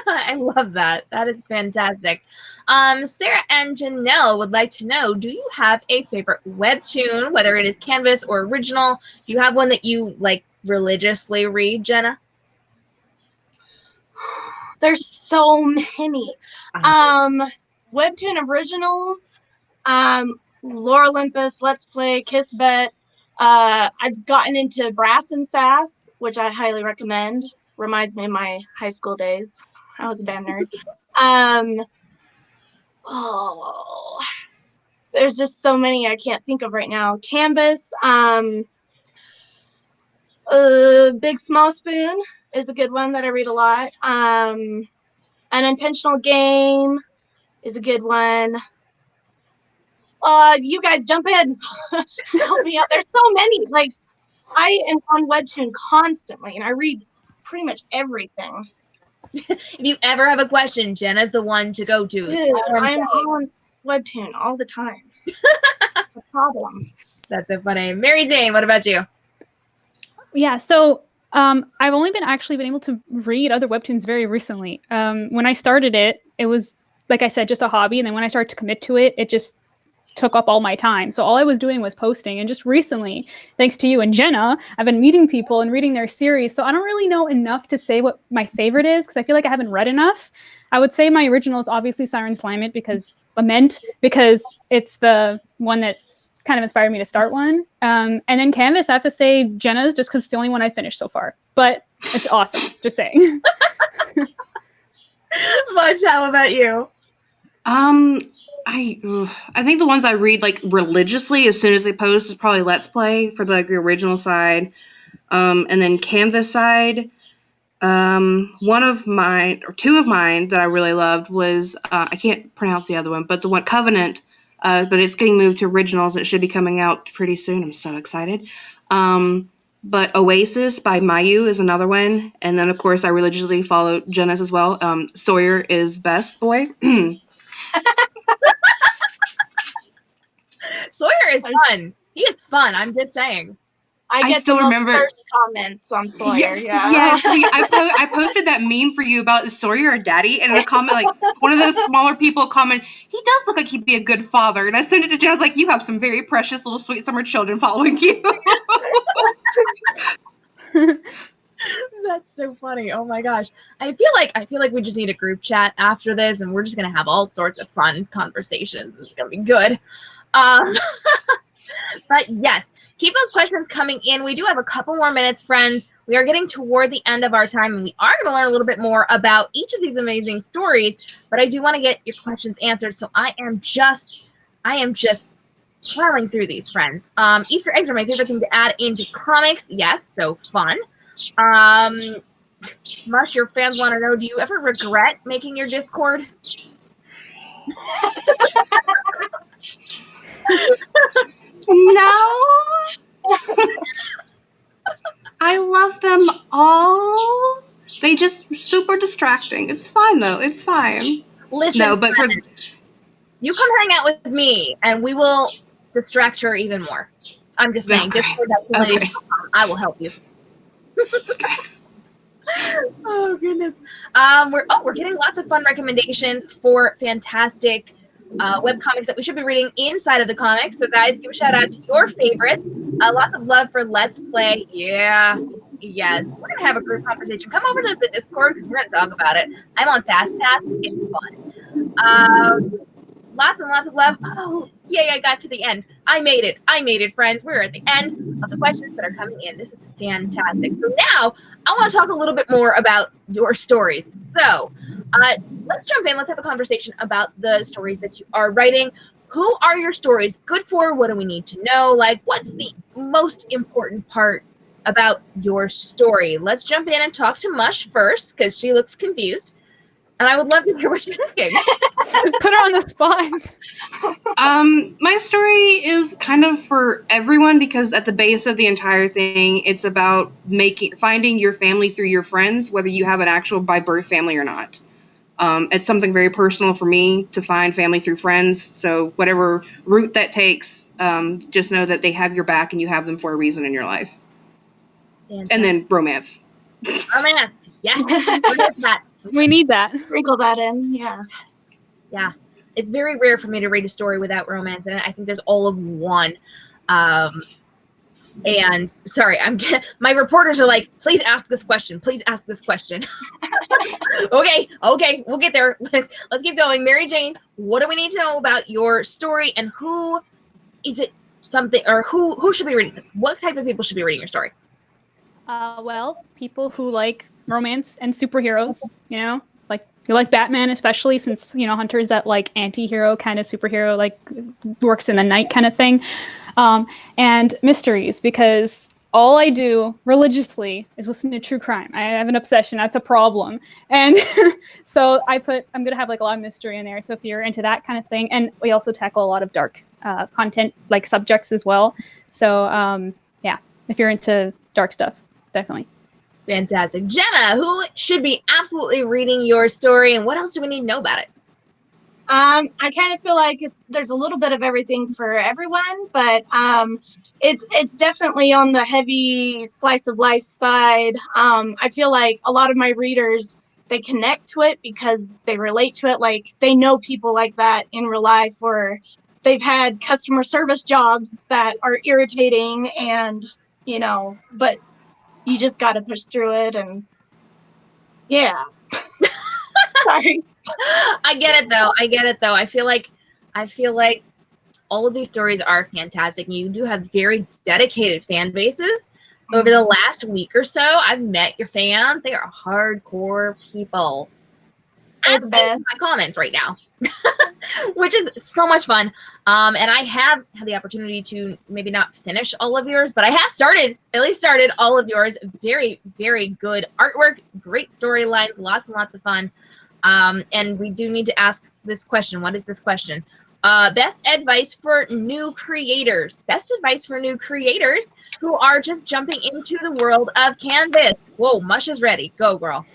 I love that. That is fantastic. Sarah and Janelle would like to know, do you have a favorite webtoon, whether it is Canvas or original? Do you have one that you like religiously read, Jenna? There's so many. Webtoon originals, Lore Olympus, Let's Play, Kiss Bet. I've gotten into Brass and Sass, which I highly recommend. Reminds me of my high school days. I was a band nerd. There's just so many I can't think of right now. Canvas, Big Small Spoon is a good one that I read a lot. An Intentional Game is a good one. You guys jump in. Help me out. There's so many. Like, I am on Webtoon constantly, and I read pretty much everything. If you ever have a question, Jenna's the one to go to. Dude, I'm on Webtoon all the time. No problem. That's so funny. Mary Jane, what about you? Yeah, so I've only been able to read other webtoons very recently. When I started it, it was like I said, just a hobby. And then when I started to commit to it, it just took up all my time. So all I was doing was posting. And just recently, thanks to you and Jenna, I've been meeting people and reading their series. So I don't really know enough to say what my favorite is because I feel like I haven't read enough. I would say my original is obviously Siren's Lament because it's the one that kind of inspired me to start one. And then Canvas, I have to say Jenna's just because it's the only one I finished so far. But it's awesome. Just saying. Mush, how about you? I think the ones I read like religiously as soon as they post is probably Let's Play for the original side, and then Canvas side. One of mine or two of mine that I really loved was I can't pronounce the other one, but the one Covenant. But it's getting moved to originals. It should be coming out pretty soon. I'm so excited. But Oasis by Mayu is another one, and then of course I religiously follow Jenna's as well. Sawyer is best boy. Sawyer is fun. He is fun. I'm just saying. I still the most remember first comments on Sawyer. Yeah. Yes, I posted that meme for you about is Sawyer a daddy, and in a comment, like one of those smaller people comment, he does look like he'd be a good father, and I sent it to Jen. I was like, you have some very precious little sweet summer children following you. That's so funny. Oh my gosh. I feel like we just need a group chat after this, and we're just gonna have all sorts of fun conversations. It's gonna be good. But yes, keep those questions coming in. We do have a couple more minutes, friends. We are getting toward the end of our time, and we are going to learn a little bit more about each of these amazing stories. But I do want to get your questions answered, so I am just plowing through these, friends. Easter eggs are my favorite thing to add into comics. Yes, so fun. Mush, your fans want to know: do you ever regret making your Discord? No. I love them all. They just super distracting. It's fine though. It's fine. Listen, no, but you come hang out with me, and we will distract her even more. I'm just saying. Okay. Discord, Okay. I will help you. Oh goodness. We're getting lots of fun recommendations for fantastic webcomics that we should be reading inside of the comics. So guys, give a shout out to your favorites. Lots of love for Let's Play. Yeah. Yes. We're going to have a group conversation. Come over to the Discord because we're going to talk about it. I'm on Fast Pass. It's fun. Lots and lots of love. Oh, yay, I got to the end. I made it, friends. We're at the end of the questions that are coming in. This is fantastic. So now I want to talk a little bit more about your stories. So let's jump in. Let's have a conversation about the stories that you are writing. Who are your stories good for? What do we need to know? Like, what's the most important part about your story? Let's jump in and talk to Mush first because she looks confused. And I would love to hear what you're thinking. Put her on the spot. My story is kind of for everyone because at the base of the entire thing, it's about finding your family through your friends, whether you have an actual by birth family or not. It's something very personal for me to find family through friends. So whatever route that takes, just know that they have your back and you have them for a reason in your life. Fantastic. And then romance. Romance. Yes. What is that? We need that. Sprinkle that in. Yeah. Yes. Yeah. It's very rare for me to read a story without romance in it. I think there's all of one. And sorry, my reporters are like, please ask this question. Please ask this question. Okay, we'll get there. Let's keep going. Mary Jane, what do we need to know about your story, and who is it something, or who should be reading this? What type of people should be reading your story? Well, people who like romance and superheroes, like you like Batman, especially since, Hunter is that like anti-hero kind of superhero, like works in the night kind of thing. And mysteries, because all I do religiously is listen to true crime. I have an obsession. That's a problem. And so I'm going to have like a lot of mystery in there. So if you're into that kind of thing, and we also tackle a lot of dark content, like subjects as well. So yeah, if you're into dark stuff, definitely. Fantastic. Jenna, who should be absolutely reading your story, and what else do we need to know about it? I kind of feel like there's a little bit of everything for everyone, but it's definitely on the heavy slice of life side. I feel like a lot of my readers they connect to it because they relate to it. Like they know people like that in real life, or they've had customer service jobs that are irritating, and but you just got to push through it. And yeah. Sorry. I get it though. I feel like all of these stories are fantastic. And you do have very dedicated fan bases. Over the last week or so, I've met your fans. They are hardcore people. They're the best. My comments right now, which is so much fun. And I have had the opportunity to maybe not finish all of yours, but I have at least started all of yours. Very, very good artwork, great storylines, lots and lots of fun. And we do need to ask this question. What is this question? Best advice for new creators. Best advice for new creators who are just jumping into the world of Canvas. Whoa, Mush is ready. Go, girl.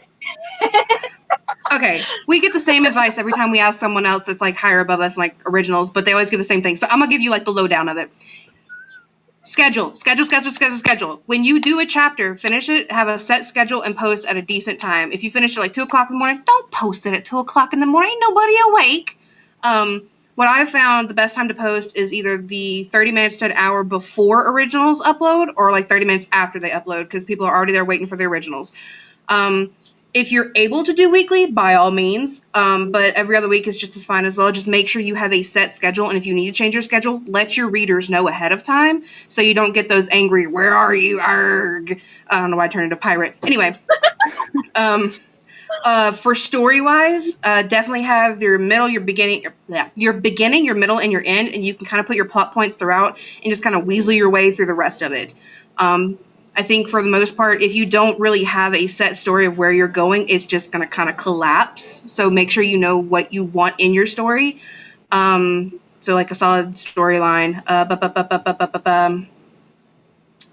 Okay, we get the same advice every time we ask someone else that's like higher above us, like originals, but they always give the same thing. So I'm gonna give you like the lowdown of it. Schedule. When you do a chapter, finish it, have a set schedule, and post at a decent time. If you finish at like 2 o'clock in the morning, don't post it at 2 o'clock in the morning. Nobody awake. What I've found the best time to post is either the 30 minutes to an hour before originals upload or like 30 minutes after they upload, because people are already there waiting for the originals. If you're able to do weekly, by all means, but every other week is just as fine as well. Just make sure you have a set schedule, and if you need to change your schedule, let your readers know ahead of time so you don't get those angry, where are you, arg. I don't know why I turned into pirate. Anyway, for story-wise, definitely have your middle, your beginning, your middle, and your end, and you can kind of put your plot points throughout and just kind of weasel your way through the rest of it. I think for the most part, if you don't really have a set story of where you're going, it's just going to kind of collapse. So make sure you know what you want in your story. So like a solid storyline.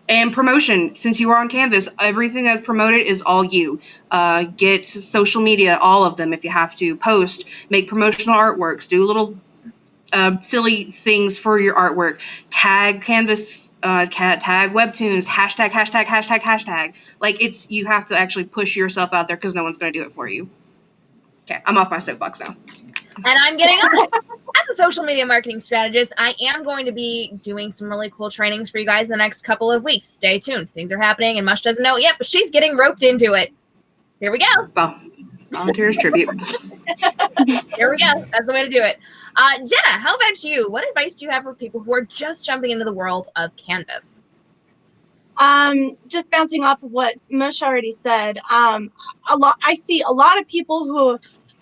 And promotion. Since you are on Canvas, everything that's promoted is all you. Get social media, all of them if you have to. Post, make promotional artworks, do little silly things for your artwork. Tag Canvas, tag Webtoons, hashtag. Like you have to actually push yourself out there because no one's going to do it for you. Okay, I'm off my soapbox now. And I'm getting on. As a social media marketing strategist, I am going to be doing some really cool trainings for you guys in the next couple of weeks. Stay tuned. Things are happening, and Mush doesn't know it yet, but she's getting roped into it. Here we go. Well, volunteers tribute. Here we go. That's the way to do it. Jenna, how about you? What advice do you have for people who are just jumping into the world of Canvas? Just bouncing off of what Mush already said. I see a lot of people who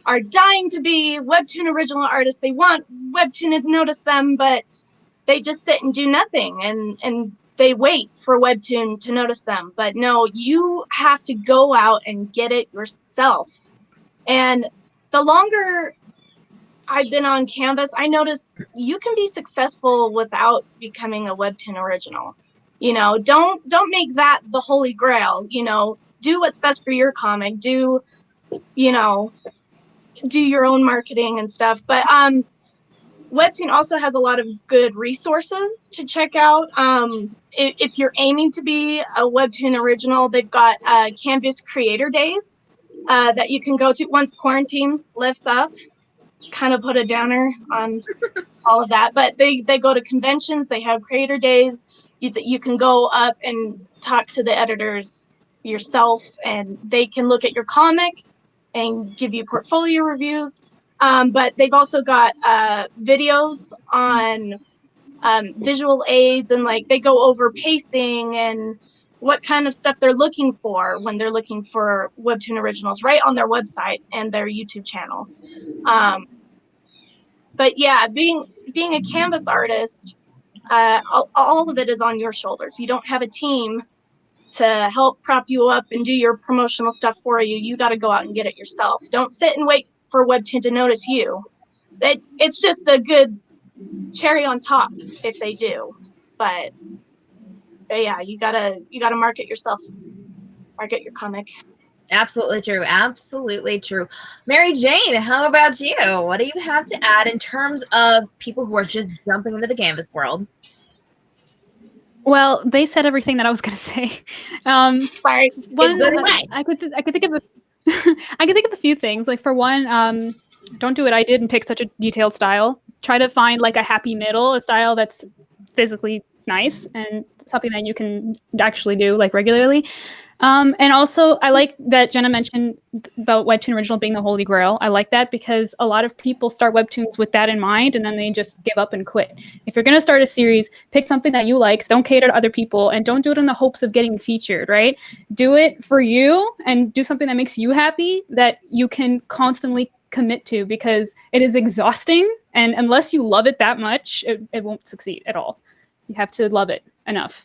are dying to be Webtoon original artists. They want Webtoon to notice them, but they just sit and do nothing, and they wait for Webtoon to notice them. But no, you have to go out and get it yourself. And the longer I've been on Canvas, I noticed you can be successful without becoming a Webtoon original. Don't make that the holy grail. Do what's best for your comic. Do your own marketing and stuff. But Webtoon also has a lot of good resources to check out. If you're aiming to be a Webtoon original, they've got Canvas Creator Days that you can go to once quarantine lifts up. Kind of put a downer on all of that, but they go to conventions. They have creator days. You can go up and talk to the editors yourself, and they can look at your comic and give you portfolio reviews. But they've also got videos on visual aids, and like they go over pacing and what kind of stuff they're looking for when they're looking for Webtoon originals right on their website and their YouTube channel. But yeah, being a Canvas artist, all of it is on your shoulders. You don't have a team to help prop you up and do your promotional stuff for you. You got to go out and get it yourself. Don't sit and wait for Webtoon to notice you. It's just a good cherry on top if they do. But yeah, you gotta market yourself. Market your comic. Absolutely true. Absolutely true. Mary Jane, how about you? What do you have to add in terms of people who are just jumping into the Canvas world? Well, they said everything that I was going to say. Sorry. I could think of I can think of a few things. Like for one, don't do what I did and pick such a detailed style. Try to find like a happy middle, a style that's physically nice and something that you can actually do like regularly. And also, I like that Jenna mentioned about Webtoon Original being the holy grail. I like that because a lot of people start Webtoons with that in mind, and then they just give up and quit. If you're going to start a series, pick something that you like, don't cater to other people, and don't do it in the hopes of getting featured, right? Do it for you and do something that makes you happy that you can constantly commit to, because it is exhausting, and unless you love it that much, it won't succeed at all. You have to love it enough.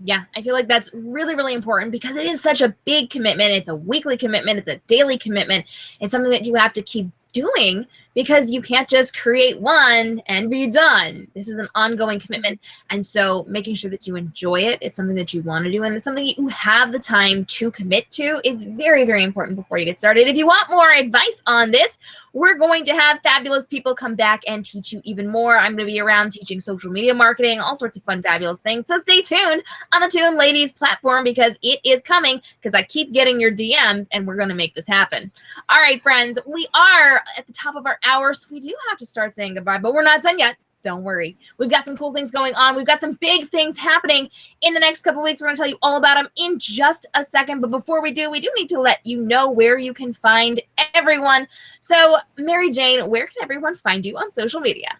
Yeah, I feel like that's really, really important because it is such a big commitment. It's a weekly commitment. It's a daily commitment. It's something that you have to keep doing because you can't just create one and be done. This is an ongoing commitment. And so making sure that you enjoy it, it's something that you want to do, and it's something that you have the time to commit to is very, very important before you get started. If you want more advice on this, we're going to have fabulous people come back and teach you even more. I'm going to be around teaching social media marketing, all sorts of fun, fabulous things. So stay tuned on the Toon Ladies platform because it is coming, because I keep getting your DMs and we're going to make this happen. All right, friends, we are at the top of our hour, so we do have to start saying goodbye, but we're not done yet. Don't worry. We've got some cool things going on. We've got some big things happening in the next couple weeks. We're going to tell you all about them in just a second. But before we do need to let you know where you can find everyone. So, Mary Jane, where can everyone find you on social media?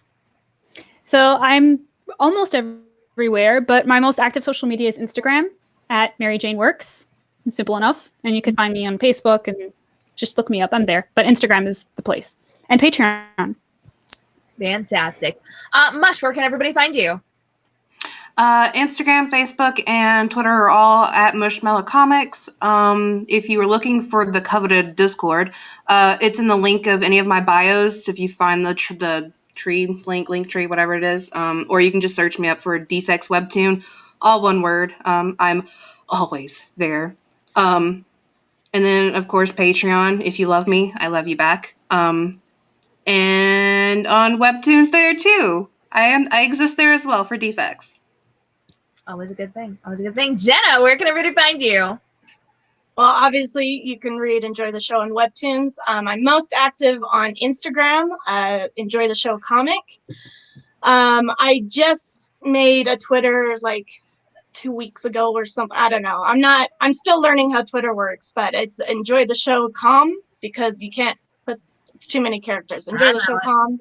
So I'm almost everywhere, but my most active social media is Instagram at Mary Jane Works. Simple enough. And you can find me on Facebook and just look me up. I'm there. But Instagram is the place. And Patreon. Fantastic. Mush, where can everybody find you? Instagram, Facebook, and Twitter are all at MushMello Comics. If you were looking for the coveted Discord, it's in the link of any of my bios. If you find the tree link tree, whatever it is, or you can just search me up for Defects Webtoon, all one word. I'm always there. And then of course Patreon. If you love me, I love you back. And on Webtoons there too. I exist there as well for Defects. Always a good thing. Always a good thing. Jenna, where can everybody find you? Well, obviously, you can read Enjoy the Show on Webtoons. I'm most active on Instagram, Enjoy the Show Comic. I just made a Twitter like 2 weeks ago or something. I don't know. I'm still learning how Twitter works, but it's Enjoy the Show Com because you can't put, it's too many characters. Enjoy the Show Com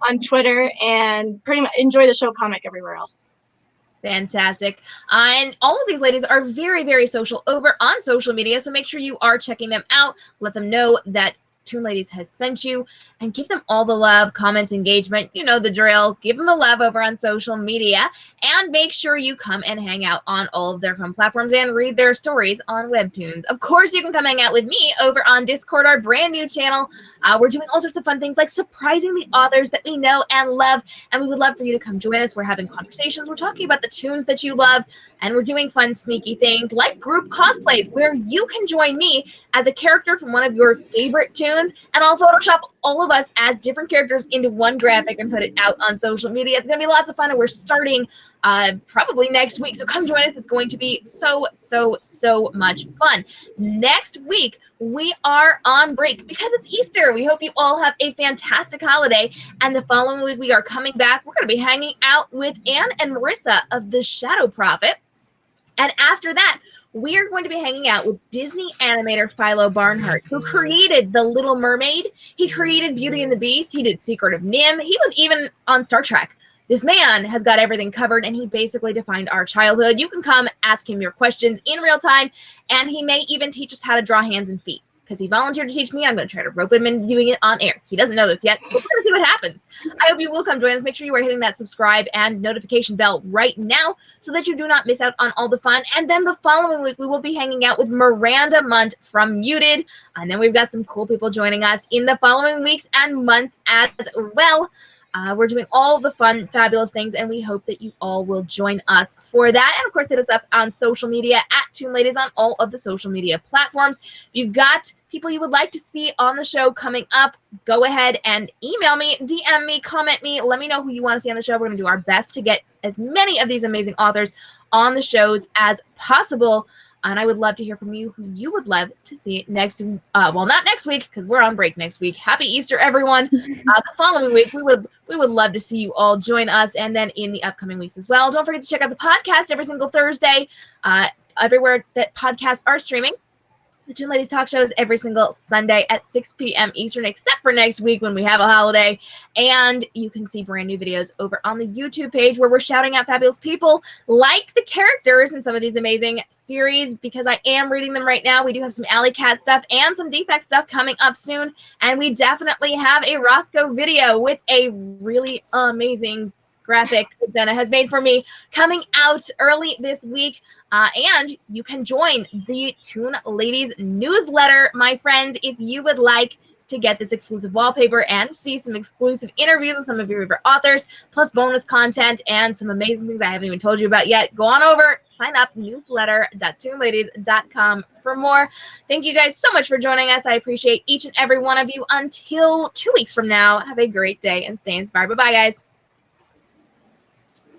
on Twitter, and pretty much Enjoy the Show Comic everywhere else. Fantastic. And all of these ladies are very, very social over on social media. So make sure you are checking them out. Let them know that Toon Ladies has sent you, and give them all the love, comments, engagement. You know the drill. Give them the love over on social media, and make sure you come and hang out on all of their fun platforms and read their stories on Webtoons. Of course, you can come hang out with me over on Discord, our brand new channel. We're doing all sorts of fun things like surprising the authors that we know and love, and we would love for you to come join us. We're having conversations. We're talking about the tunes that you love, and we're doing fun, sneaky things like group cosplays where you can join me as a character from one of your favorite tunes, and I'll Photoshop all of us as different characters into one graphic and put it out on social media. It's going to be lots of fun, and we're starting probably next week. So come join us. It's going to be so much fun. Next week, we are on break because it's Easter. We hope you all have a fantastic holiday. And the following week, we are coming back. We're going to be hanging out with Anne and Marissa of The Shadow Prophet. And after that, we are going to be hanging out with Disney animator Philo Barnhart, who created The Little Mermaid. He created Beauty and the Beast. He did Secret of Nim. He was even on Star Trek. This man has got everything covered, and he basically defined our childhood. You can come ask him your questions in real time, and he may even teach us how to draw hands and feet. Because he volunteered to teach me, I'm going to try to rope him into doing it on air. He doesn't know this yet, but we're going to see what happens. I hope you will come join us. Make sure you are hitting that subscribe and notification bell right now so that you do not miss out on all the fun. And then the following week, we will be hanging out with Miranda Munt from Muted. And then we've got some cool people joining us in the following weeks and months as well. We're doing all the fun, fabulous things, and we hope that you all will join us for that. And, of course, hit us up on social media at Toon Ladies on all of the social media platforms. If you've got people you would like to see on the show coming up, go ahead and email me, DM me, comment me. Let me know who you want to see on the show. We're going to do our best to get as many of these amazing authors on the shows as possible. And I would love to hear from you who you would love to see next, well, not next week because we're on break next week. Happy Easter, everyone. The following week, we would love to see you all join us, and then in the upcoming weeks as well. Don't forget to check out the podcast every single Thursday, everywhere that podcasts are streaming. The Toon Ladies Talk Show is every single Sunday at 6 p.m. Eastern, except for next week when we have a holiday. And you can see brand new videos over on the YouTube page where we're shouting out fabulous people like the characters in some of these amazing series, because I am reading them right now. We do have some Alley Cat stuff and some Defect stuff coming up soon. And we definitely have a Roscoe video with a really amazing graphic that Jenna has made for me coming out early this week. And you can join the Toon Ladies newsletter, my friends, if you would like to get this exclusive wallpaper and see some exclusive interviews with some of your favorite authors, plus bonus content and some amazing things I haven't even told you about yet. Go on over, sign up, newsletter.toonladies.com for more. Thank you guys so much for joining us. I appreciate each and every one of you. Until 2 weeks from now, have a great day and stay inspired. Bye-bye, guys.